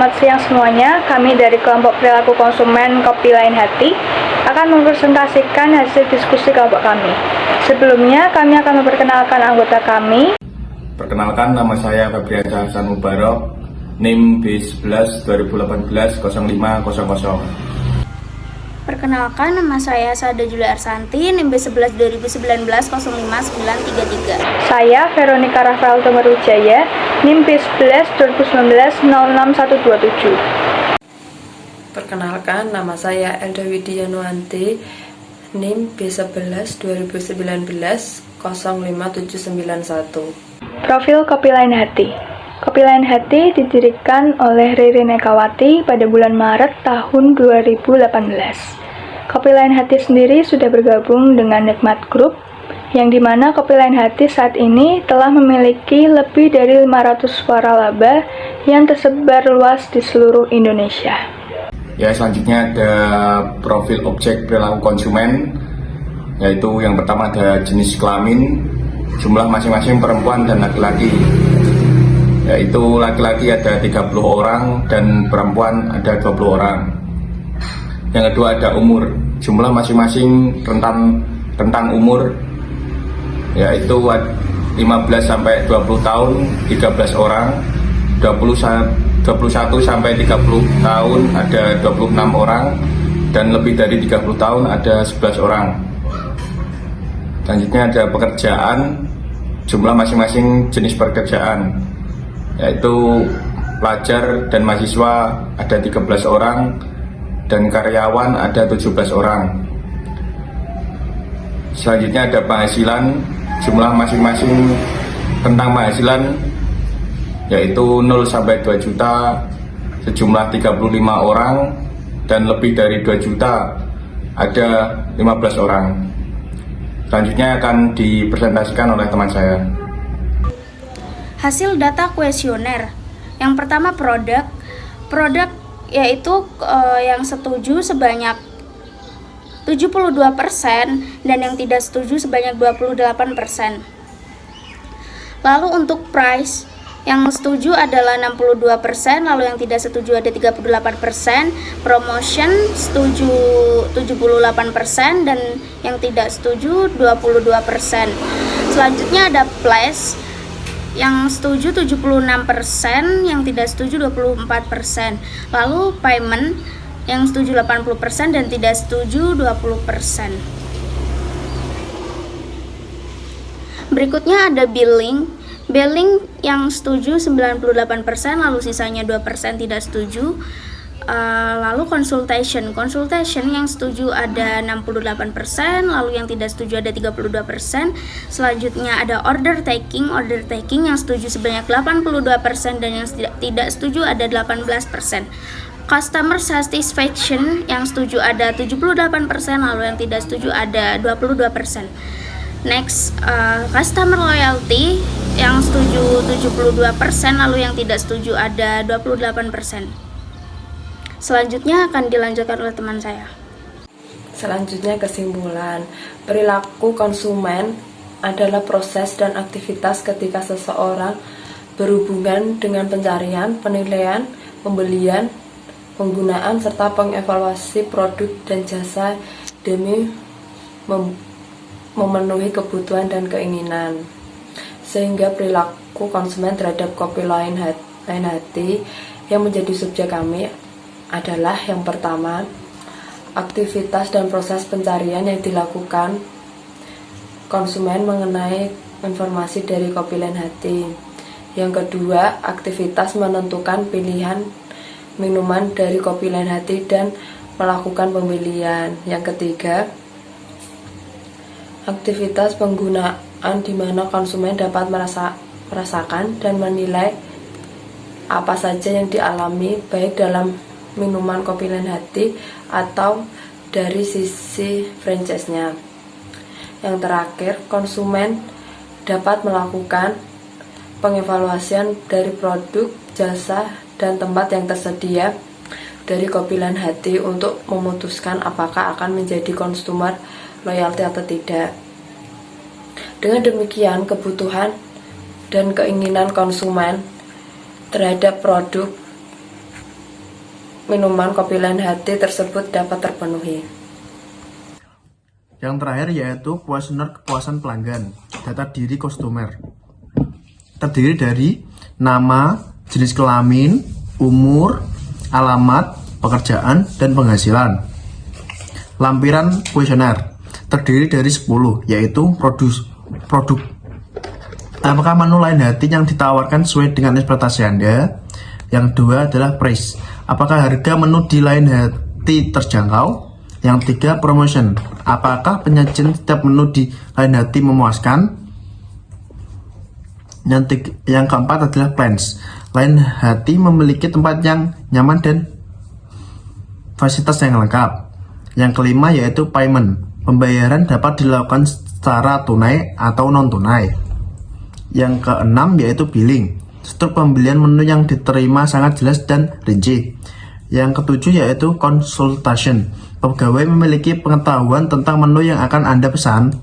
Selamat siang semuanya, kami dari kelompok perilaku konsumen Kopi Lain Hati akan mempresentasikan hasil diskusi kelompok kami. Sebelumnya, kami akan memperkenalkan anggota kami. Perkenalkan, nama saya Febriansyah Hasan Mubarok, NIM B11 2018 0500. Perkenalkan, nama saya Sada Julia Arsanti, NIM B11 2019 05933. Saya Veronica Rafael Tomerujaya, NIM B11 2019 06127. Perkenalkan, nama saya Elda Widya Nuanti, NIM B11 2019 05791. Profil Kopi Lain Hati. Kopi Lain Hati didirikan oleh Riri Nekawati pada bulan Maret tahun 2018. Kopi Lain Hati sendiri sudah bergabung dengan Nikmat Group, yang dimana Kopi Lain Hati saat ini telah memiliki lebih dari 500 waralaba yang tersebar luas di seluruh Indonesia. Ya, selanjutnya ada profil objek perilaku konsumen, yaitu yang pertama ada jenis kelamin, jumlah masing-masing perempuan dan laki-laki. Yaitu laki-laki ada 30 orang dan perempuan ada 20 orang. Yang kedua ada umur, jumlah masing-masing rentang umur yaitu 15 sampai 20 tahun 13 orang, 21 sampai 30 tahun ada 26 orang, dan lebih dari 30 tahun ada 11 orang. Selanjutnya ada pekerjaan, jumlah masing-masing jenis pekerjaan, yaitu pelajar dan mahasiswa ada 13 orang dan karyawan ada 17 orang. Selanjutnya ada penghasilan, jumlah masing-masing tentang penghasilan yaitu 0 sampai 2 juta sejumlah 35 orang, dan lebih dari 2 juta ada 15 orang. Selanjutnya akan dipresentasikan oleh teman saya. Hasil data kuesioner. Yang pertama produk yaitu yang setuju sebanyak 72% dan yang tidak setuju sebanyak 28%. Lalu untuk price, yang setuju adalah 62%, lalu yang tidak setuju ada 38%, promotion setuju 78% dan yang tidak setuju 22%. Selanjutnya ada place, yang setuju 76%, yang tidak setuju 24%. Lalu payment, yang setuju 80% dan tidak setuju 20%. Berikutnya ada billing yang setuju 98%, lalu sisanya 2% tidak setuju. Lalu consultation yang setuju ada 68%, lalu yang tidak setuju ada 32%. Selanjutnya ada order taking yang setuju sebanyak 82% dan yang tidak setuju ada 18%. Customer satisfaction yang setuju ada 78%, lalu yang tidak setuju ada 22%. Next, customer loyalty yang setuju 72%, lalu yang tidak setuju ada 28%. Selanjutnya akan dilanjutkan oleh teman saya. Selanjutnya kesimpulan, perilaku konsumen adalah proses dan aktivitas ketika seseorang berhubungan dengan pencarian, penilaian, pembelian, penggunaan, serta pengevaluasi produk dan jasa demi memenuhi kebutuhan dan keinginan. Sehingga perilaku konsumen terhadap Kopi Lain Hati yang menjadi subjek kami adalah yang pertama, aktivitas dan proses pencarian yang dilakukan konsumen mengenai informasi dari Kopi Lain Hati. Yang kedua, aktivitas menentukan pilihan minuman dari Kopi Lain Hati dan melakukan pembelian. Yang ketiga, aktivitas penggunaan di mana konsumen dapat merasakan dan menilai apa saja yang dialami baik dalam minuman Kopi Lain Hati atau dari sisi franchise-nya. Yang terakhir, konsumen dapat melakukan pengevaluasian dari produk, jasa, dan tempat yang tersedia dari Kopi Lain Hati untuk memutuskan apakah akan menjadi konsumer loyalty atau tidak. Dengan demikian, kebutuhan dan keinginan konsumen terhadap produk minuman kopi lain hati tersebut dapat terpenuhi. Yang terakhir yaitu kuesioner kepuasan pelanggan, data diri customer. Terdiri dari nama, jenis kelamin, umur, alamat, pekerjaan, dan penghasilan. Lampiran kuesioner terdiri dari 10, yaitu produk. Apakah menu lain hati yang ditawarkan sesuai dengan ekspektasi Anda? Yang kedua adalah price. Apakah harga menu di lain hati terjangkau? Yang tiga, promotion. Apakah penyajian setiap menu di lain hati memuaskan? Yang keempat adalah plans. Lain hati memiliki tempat yang nyaman dan fasilitas yang lengkap. Yang kelima yaitu payment. Pembayaran dapat dilakukan secara tunai atau non tunai. Yang keenam yaitu billing. Struktur pembelian menu yang diterima sangat jelas dan rinci. Yang ketujuh yaitu consultation. Pegawai memiliki pengetahuan tentang menu yang akan Anda pesan.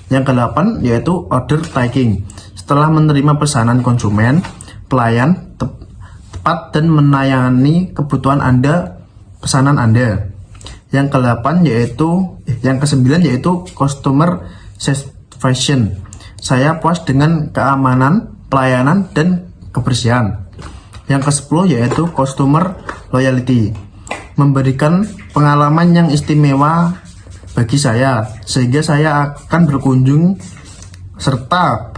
Yang kedelapan yaitu order taking. Setelah menerima pesanan konsumen, pelayan tepat dan menayani kebutuhan Anda, pesanan Anda. Yang kesembilan yaitu customer satisfaction. Saya puas dengan keamanan, pelayanan, dan kebersihan. Yang ke-10 yaitu customer loyalty. Memberikan pengalaman yang istimewa bagi saya, sehingga saya akan berkunjung serta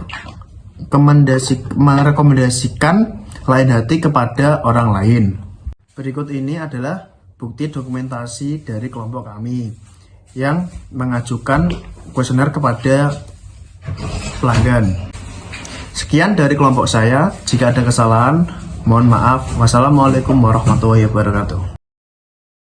merekomendasikan lain hati kepada orang lain. Berikut ini adalah bukti dokumentasi dari kelompok kami yang mengajukan kuesioner kepada pelanggan. Sekian dari kelompok saya. Jika ada kesalahan, mohon maaf. Wassalamualaikum warahmatullahi wabarakatuh.